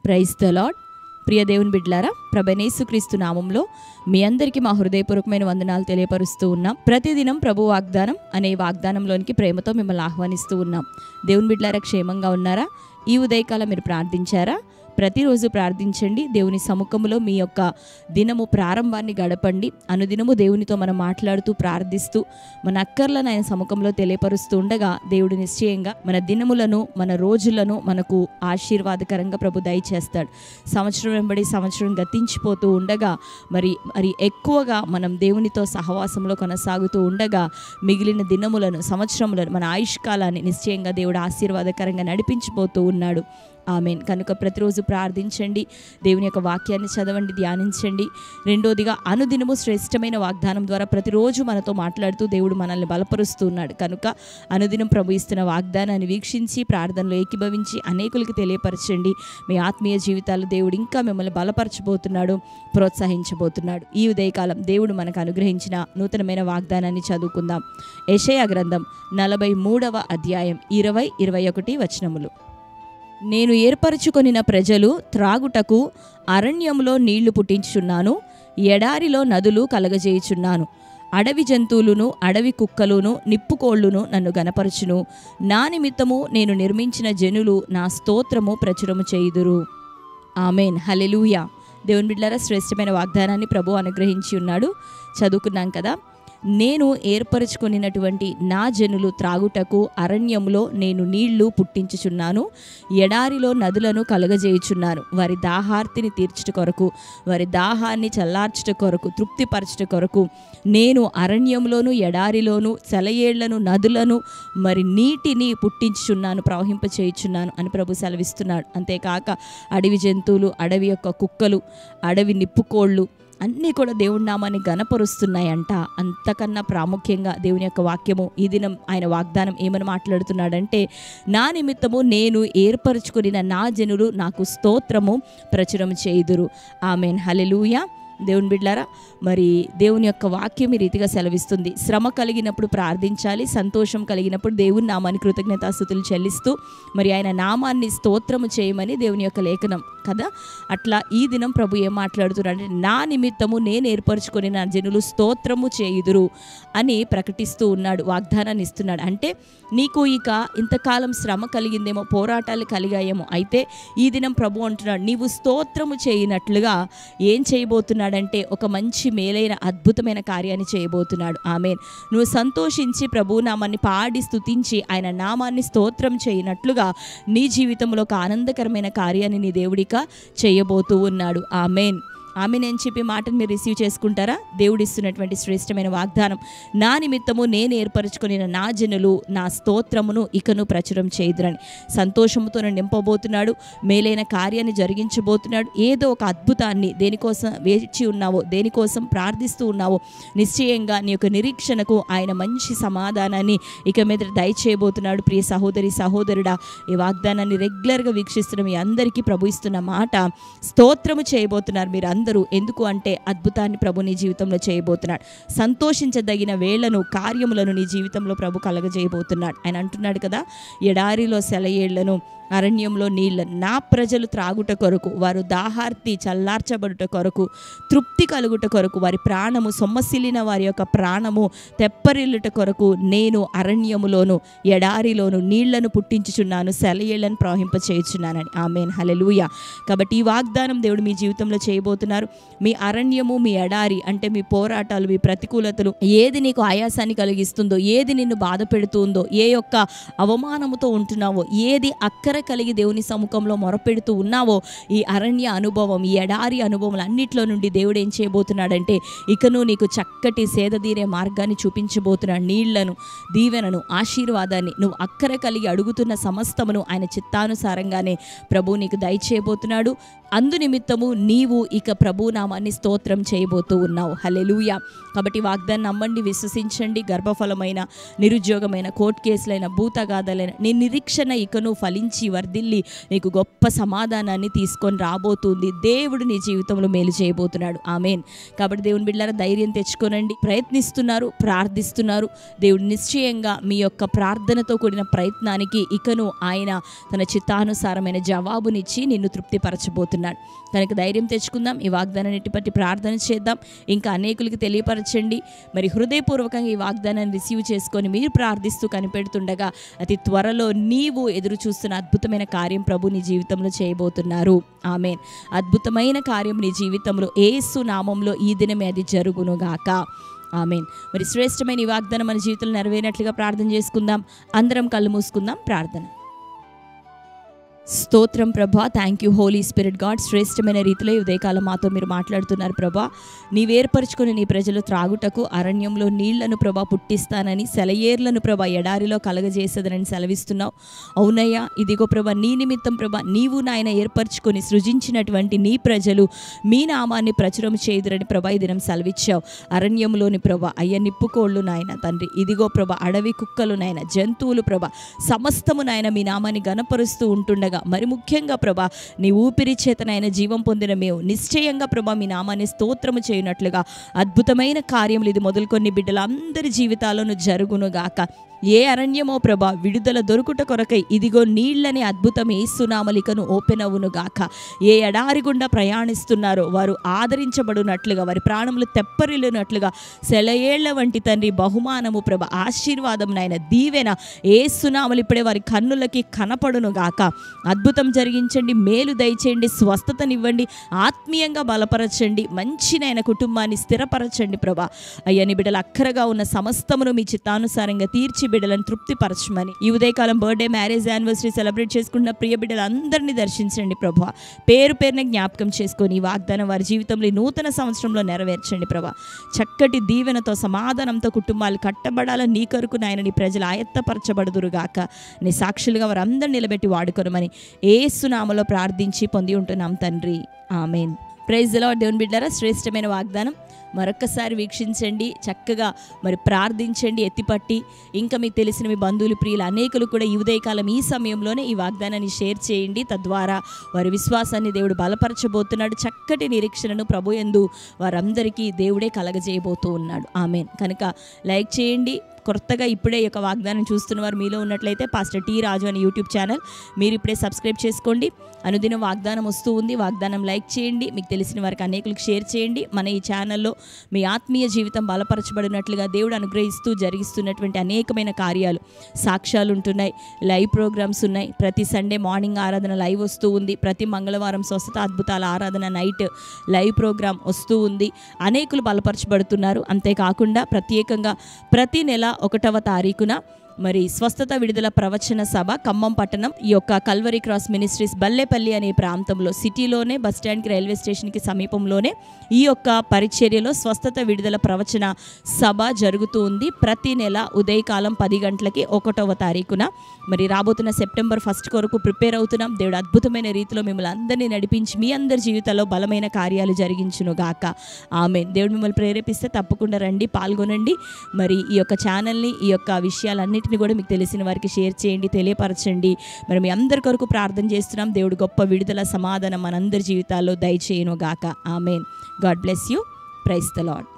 Praise the lord. ప్రియ దేవుని బిడ్డలారా, ప్రభువైన యేసుక్రీస్తు నామంలో మీ అందరికీ మా హృదయపూర్వకమైన వందనాలు తెలియపరుస్తూ ఉన్నాం. ప్రతిదినం ప్రభు వాగ్దానం అనే వాగ్దానంలోనికి ప్రేమతో మిమ్మల్ని ఆహ్వానిస్తూ ఉన్నాం. దేవుని బిడ్డలారా, క్షేమంగా ఉన్నారా? ఈ ఉదయకాలం మీరు ప్రార్థించారా? ప్రతిరోజు ప్రార్థించండి. దేవుని సముఖంలో మీ యొక్క దినము ప్రారంభాన్ని గడపండి. అనుదినము దేవునితో మనం మాట్లాడుతూ ప్రార్థిస్తూ మన అక్కర్లను ఆయన సముఖంలో తెలియపరుస్తూ ఉండగా దేవుడు నిశ్చయంగా మన దినములను మన రోజులను మనకు ఆశీర్వాదకరంగా ప్రభు దయచేస్తాడు. సంవత్సరం వెంబడి సంవత్సరం గతించిపోతూ ఉండగా మరి ఎక్కువగా మనం దేవునితో సహవాసంలో కొనసాగుతూ ఉండగా మిగిలిన దినములను సంవత్సరములను మన ఆయుష్కాలాన్ని నిశ్చయంగా దేవుడు ఆశీర్వాదకరంగా నడిపించిపోతూ ఉన్నాడు. ఆమేన్. కనుక ప్రతిరోజు ప్రార్థించండి, దేవుని యొక్క వాక్యాన్ని చదవండి, ధ్యానించండి. రెండోదిగా అనుదినము శ్రేష్టమైన వాగ్దానం ద్వారా ప్రతిరోజు మనతో మాట్లాడుతూ దేవుడు మనల్ని బలపరుస్తూ ఉన్నాడు. కనుక అనుదినం ప్రభు ఇస్తున్న వాగ్దానాన్ని వీక్షించి ప్రార్థనలో ఏకీభవించి అనేకులకి తెలియపరచండి. మీ ఆత్మీయ జీవితాలు దేవుడు ఇంకా మిమ్మల్ని బలపరచబోతున్నాడు, ప్రోత్సహించబోతున్నాడు. ఈ ఉదయకాలం దేవుడు మనకు అనుగ్రహించిన నూతనమైన వాగ్దానాన్ని చదువుకుందాం. యెషయా గ్రంథం 43వ అధ్యాయం 20-21 వచనములు. నేను ఏర్పరచుకొనిన ప్రజలు త్రాగుటకు అరణ్యంలో నీళ్లు పుట్టించుచున్నాను, ఎడారిలో నదులు కలగజేయుచున్నాను. అడవి జంతువులను అడవి కుక్కలును నిప్పుకోళ్లును నన్ను గనపరచును. నా నిమిత్తము నేను నిర్మించిన జనులు నా స్తోత్రము ప్రచురము చేయుదురు. ఆమేన్. హల్లెలూయా. దేవుని బిడ్డలారా, శ్రేష్టమైన వాగ్దానాన్ని ప్రభు అనుగ్రహించి ఉన్నాడు. చదువుకున్నాం కదా. నేను ఏర్పరచుకొనినటువంటి నా జనులు త్రాగుటకు అరణ్యంలో నేను నీళ్లు పుట్టించుచున్నాను, ఎడారిలో నదులను కలగజేయుచున్నాను. వారి దాహార్తిని తీర్చుట కొరకు, వారి దాహాన్ని చల్లార్చుట కొరకు, తృప్తిపరచుట కొరకు నేను అరణ్యంలోను ఎడారిలోను సెలయేళ్లను నదులను మరి నీటిని పుట్టించుచున్నాను, ప్రవహింపచేయుచున్నాను అని ప్రభు సెలవిస్తున్నాడు. అంతేకాక అడవి జంతువులు, అడవి యొక్క కుక్కలు, అడవి నిప్పుకోళ్ళు అన్నీ కూడా దేవుడి నామాన్ని గణపరుస్తున్నాయంట. అంతకన్నా ప్రాముఖ్యంగా దేవుని యొక్క వాక్యము ఈ దినం ఆయన వాగ్దానం ఏమని మాట్లాడుతున్నాడంటే, నా నిమిత్తము నేను ఏర్పరచుకున్న నా జనులు నాకు స్తోత్రము ప్రచురం చేయుదురు. ఆమేన్. హల్లెలూయా. దేవుని బిడ్డలారా, మరి దేవుని యొక్క వాక్యం ఈ రీతిగా సెలవిస్తుంది. శ్రమ కలిగినప్పుడు ప్రార్థించాలి, సంతోషం కలిగినప్పుడు దేవుని నామాన్ని కృతజ్ఞతాస్తుతులు చెల్లిస్తూ మరి ఆయన నామాన్ని స్తోత్రము చేయమని దేవుని యొక్క లేఖనం కదా. అట్లా ఈ దినం ప్రభు ఏం మాట్లాడుతున్నాడంటే, నా నిమిత్తము నేను ఏర్పరచుకొని నా జనులు స్తోత్రము చేయుదురు అని ప్రకటిస్తూ ఉన్నాడు, వాగ్దానాన్ని ఇస్తున్నాడు. అంటే నీకు ఇక ఇంతకాలం శ్రమ కలిగిందేమో, పోరాటాలు కలిగాయేమో, అయితే ఈ దినం ప్రభు అంటున్నాడు, నీవు స్తోత్రము చేయనట్లుగా ఏం చేయబోతున్నాడంటే ఒక మంచి మేలైన అద్భుతమైన కార్యాన్ని చేయబోతున్నాడు. ఆమేన్. నువ్వు సంతోషించి ప్రభు నామాన్ని పాడి స్తుతించి ఆయన నామాన్ని స్తోత్రం చేయనట్లుగా నీ జీవితంలో ఒక ఆనందకరమైన కార్యాన్ని నీ దేవుడిక చేయబోతూ ఉన్నాడు. ఆమేన్. ఆమె నేను చెప్పే మాటను మీరు రిసీవ్ చేసుకుంటారా? దేవుడిస్తున్నటువంటి శ్రేష్టమైన వాగ్దానం, నా నిమిత్తము నేను ఏర్పరచుకుని నా జనులు నా స్తోత్రమును ఇకను ప్రచురం చేయుదురని. సంతోషముతో నింపబోతున్నాడు, మేలైన కార్యాన్ని జరిగించబోతున్నాడు. ఏదో ఒక అద్భుతాన్ని, దేనికోసం వేచి ఉన్నావో, దేనికోసం ప్రార్థిస్తూ ఉన్నావో, నిశ్చయంగా నీ యొక్క నిరీక్షణకు ఆయన మంచి సమాధానాన్ని ఇక మీద దయచేయబోతున్నాడు. ప్రియ సహోదరి సహోదరుడా, ఈ వాగ్దానాన్ని రెగ్యులర్గా వీక్షిస్తున్న మీ అందరికీ ప్రభు ఇస్తున్న మాట, స్తోత్రము చేయబోతున్నారు మీరు అందరూ. ఎందుకు అంటే అద్భుతాన్ని ప్రభు నీ జీవితంలో చేయబోతున్నాడు. సంతోషించదగిన వేళ్లను, కార్యములను నీ జీవితంలో ప్రభు కలగజేయబోతున్నాడు. ఆయన అంటున్నాడు కదా, ఎడారిలో సెలయేళ్లను అరణ్యంలో నీళ్ళను నా ప్రజలు త్రాగుట కొరకు, వారు దాహార్తి చల్లార్చబడుట కొరకు, తృప్తి కలుగుట కొరకు, వారి ప్రాణము సొమ్మసిల్లిన వారి యొక్క ప్రాణము తెప్పరిల్లుట కొరకు నేను అరణ్యములోను ఎడారిలోను నీళ్లను పుట్టించుచున్నాను, సెలయేళ్లను ప్రవహింపచేయుచున్నానని. ఆమేన్. హల్లెలూయా. కాబట్టి ఈ వాగ్దానం దేవుడు మీ జీవితంలో చేయబోతున్నారు. మీ అరణ్యము, మీ ఎడారి అంటే మీ పోరాటాలు, మీ ప్రతికూలతలు, ఏది నీకు ఆయాసాన్ని కలిగిస్తుందో, ఏది నిన్ను బాధ పెడుతుందో, ఏ యొక్క అవమానముతో ఉంటున్నావో, ఏది అక్కర కలిగి దేవుని సముఖంలో మొరపెడుతూ ఉన్నావో, ఈ అరణ్య అనుభవం, ఈ ఎడారి అనుభవం అన్నిట్లో నుండి దేవుడు ఏం చేయబోతున్నాడంటే ఇకను నీకు చక్కటి సేదదీరే మార్గాన్ని చూపించబోతున్నాడు. నీళ్లను, దీవెనను, ఆశీర్వాదాన్ని, నువ్వు అక్కర కలిగి అడుగుతున్న సమస్తమును ఆయన చిత్తానుసారంగానే ప్రభు నీకు దయచేయబోతున్నాడు. అందు నిమిత్తము నీవు ఇక ప్రభు నామాన్ని స్తోత్రం చేయబోతూ ఉన్నావు. హల్లెలూయా. కాబట్టి వాగ్దాన్ని నమ్మండి, విశ్వసించండి. గర్భఫలమైన, నిరుద్యోగమైన, కోర్టు కేసులైన, భూతగాథలైన నీ నిరీక్షణ ఇకను ఫలించి వర్ధిల్లి నీకు గొప్ప సమాధానాన్ని తీసుకొని రాబోతుంది. దేవుడు నీ జీవితంలో మేలు చేయబోతున్నాడు. ఆమేన్. కాబట్టి దేవుని బిడ్డలారా ధైర్యం తెచ్చుకోనండి. ప్రయత్నిస్తున్నారు, ప్రార్థిస్తున్నారు. దేవుడు నిశ్చయంగా మీ యొక్క ప్రార్థనతో కూడిన ప్రయత్నానికి ఇకను ఆయన తన చిత్తానుసారమైన జవాబునిచ్చి నిన్ను తృప్తిపరచబోతున్నాడు. కనుక ధైర్యం తెచ్చుకుందాం. ఈ వాగ్దానాన్ని పట్టి ప్రార్థన చేద్దాం. ఇంకా అనేకులకి తెలియపరచండి. మరి హృదయపూర్వకంగా ఈ వాగ్దానాన్ని రిసీవ్ చేసుకొని మీరు ప్రార్థిస్తూ కనిపెడుతుండగా అతి త్వరలో నీవు ఎదురు చూస్తున్న అద్భుతమైన కార్యం ప్రభు నీ జీవితంలో చేయబోతున్నారు. ఆమేన్. అద్భుతమైన కార్యం నీ జీవితంలో యేసు నామంలో ఈ దినమే అది జరుగునుగాక. ఆమేన్. మరి శ్రేష్టమైన ఈ వాగ్దానం మన జీవితంలో నెరవేరినట్లుగా ప్రార్థన చేసుకుందాం. అందరం కళ్ళు మూసుకుందాం. ప్రార్థన. స్తోత్రం ప్రభా. Thank you Holy Spirit God. శ్రేష్టమైన రీతిలో ఈ ఉదయకాలం మాతో మీరు మాట్లాడుతున్నారు ప్రభా. నీవు ఏర్పరచుకొని నీ ప్రజలు త్రాగుటకు అరణ్యంలో నీళ్లను ప్రభా పుట్టిస్తానని, సెలయేర్లను ప్రభా ఎడారిలో కలగజేసేదనని సెలవిస్తున్నావు. అవునయ్యా, ఇదిగో ప్రభా నీ నిమిత్తం ప్రభా నీవు నాయన ఏర్పరచుకొని సృజించినటువంటి నీ ప్రజలు మీ నామాన్ని ప్రచురం చేయుదురని ప్రభా ఈ దినం సెలవిచ్చావు. అరణ్యంలోని ప్రభా అయ్య నిప్పుకోళ్ళు నాయన తండ్రి, ఇదిగో ప్రభా అడవి కుక్కలు నాయన, జంతువులు ప్రభా సమస్తము నాయన మీ నామాన్ని గణపరుస్తూ ఉంటుండగా, మరి ముఖ్యంగా ప్రభా నీ ఊపిరి చేతనైన జీవం పొందిన మేము నిశ్చయంగా ప్రభా మీ నామాన్ని స్తోత్రము చేయనట్లుగా అద్భుతమైన కార్యములు ఇది మొదలుకొని బిడ్డలందరి జీవితాలను జరుగునుగాక. ఏ అరణ్యమో ప్రభా విడుదల దొరుకుట కొరకై ఇదిగో నీళ్ళని అద్భుతం యేసునామలికను ఓపెన్ అవునుగాక. ఏ ఎడారి గుండా ప్రయాణిస్తున్నారో వారు ఆదరించబడినట్లుగా, వారి ప్రాణములు తెప్పరిల్లినట్లుగా సెలయేళ్ల వంటి తండ్రి బహుమానము ప్రభ, ఆశీర్వాదం నాయన, దీవెన యేసునామలు ఇప్పుడే వారి కన్నులకి కనపడునుగాక. అద్భుతం జరిగించండి, మేలు దయచేయండి, స్వస్థతనివ్వండి, ఆత్మీయంగా బలపరచండి, మంచి నాయన కుటుంబాన్ని స్థిరపరచండి ప్రభా. అయ్యని బిడ్డలు అక్కరగా ఉన్న సమస్తమును మీ చిత్తానుసారంగా తీర్చి బిడ్డలను తృప్తిపరచమని ఈ ఉదయకాలం బర్త్డే, మ్యారేజ్, యానివర్సరీ సెలబ్రేట్ చేసుకుంటున్న ప్రియ బిడ్డలందరినీ దర్శించండి ప్రభా. పేరు పేరున జ్ఞాపకం చేసుకొని ఈ వాగ్దానం వారి జీవితంలో నూతన సంవత్సరంలో నెరవేర్చండి ప్రభా. చక్కటి దీవెనతో సమాధానంతో కుటుంబాలు కట్టబడాలని నీ కొరకు నాయన నీ ప్రజలు ఆయత్తపరచబడుదురుగాక. నీ సాక్షులుగా వారందరూ నిలబెట్టి వాడుకొనమని యేసు నామములో ప్రార్థించి పొంది ఉంటున్నాం తండ్రి. ఆమేన్. Praise the Lord. దేవుని బిడ్డలారా, శ్రేష్టమైన వాగ్దానం మరొక్కసారి వీక్షించండి, చక్కగా మరి ప్రార్థించండి, ఎత్తిపట్టి ఇంకా మీకు తెలిసిన మీ బంధువులు, ప్రియులు అనేకులు కూడా ఈ ఉదయకాలం ఈ సమయంలోనే ఈ వాగ్దానాన్ని షేర్ చేయండి. తద్వారా వారి విశ్వాసాన్ని దేవుడు బలపరచబోతున్నాడు. చక్కటి నిరీక్షణను ప్రభు యందు వారందరికీ దేవుడే కలగజేయబోతూ ఉన్నాడు. ఆమేన్. కనుక లైక్ చేయండి. కొత్తగా ఇప్పుడే ఈ యొక్క వాగ్దానం చూస్తున్న వారు మీలో ఉన్నట్లయితే పాస్టర్ టి రాజు అని యూట్యూబ్ ఛానల్ మీరు ఇప్పుడే సబ్స్క్రైబ్ చేసుకోండి. అనుదినం వాగ్దానం వస్తూ ఉంది. వాగ్దానం లైక్ చేయండి, మీకు తెలిసిన వారికి అనేకులకు షేర్ చేయండి. మన ఈ ఛానల్లో మీ ఆత్మీయ జీవితం బలపరచబడినట్లుగా దేవుడు అనుగ్రహిస్తూ జరిగిస్తున్నటువంటి అనేకమైన కార్యాలు, సాక్ష్యాలు ఉంటున్నాయి, లైవ్ ప్రోగ్రామ్స్ ఉన్నాయి. ప్రతి సండే మార్నింగ్ ఆరాధన లైవ్ వస్తూ ఉంది. ప్రతి మంగళవారం స్వస్థత అద్భుతాల ఆరాధన నైట్ లైవ్ ప్రోగ్రామ్ వస్తూ ఉంది. అనేకులు బలపరచబడుతున్నారు. అంతేకాకుండా ప్రత్యేకంగా ప్రతి నెల 1వ తారీఖున మరి స్వస్థత విడుదల ప్రవచన సభ ఖమ్మం పట్టణం ఈ యొక్క కల్వరీ క్రాస్ మినిస్ట్రీస్ బల్లేపల్లి అనే ప్రాంతంలో, సిటీలోనే బస్టాండ్కి రైల్వే స్టేషన్కి సమీపంలోనే ఈ యొక్క పరిచర్యలో స్వస్థత విడుదల ప్రవచన సభ జరుగుతూ ఉంది. ప్రతి నెల ఉదయకాలం 10 గంటలకి 1వ తారీఖున మరి రాబోతున్న సెప్టెంబర్ 1 కొరకు ప్రిపేర్ అవుతున్నాం. దేవుడు అద్భుతమైన రీతిలో మిమ్మల్ని అందరినీ నడిపించి మీ అందరి జీవితాల్లో బలమైన కార్యాలు జరిగించునుగాక. ఆమేన్. దేవుడు మిమ్మల్ని ప్రేరేపిస్తే తప్పకుండా రండి, పాల్గొనండి. మరి ఈ యొక్క ఛానల్ని, ఈ యొక్క విషయాలన్నిటి కూడా మీకు తెలిసిన వారికి షేర్ చేయండి, తెలియపరచండి. మరి మీ అందరి కొరకు ప్రార్థన చేస్తున్నాం. దేవుడు గొప్ప విడుదల, సమాధానం మనందరి జీవితాల్లో దయచేయునుగాక. Amen. God bless you. Praise the lord.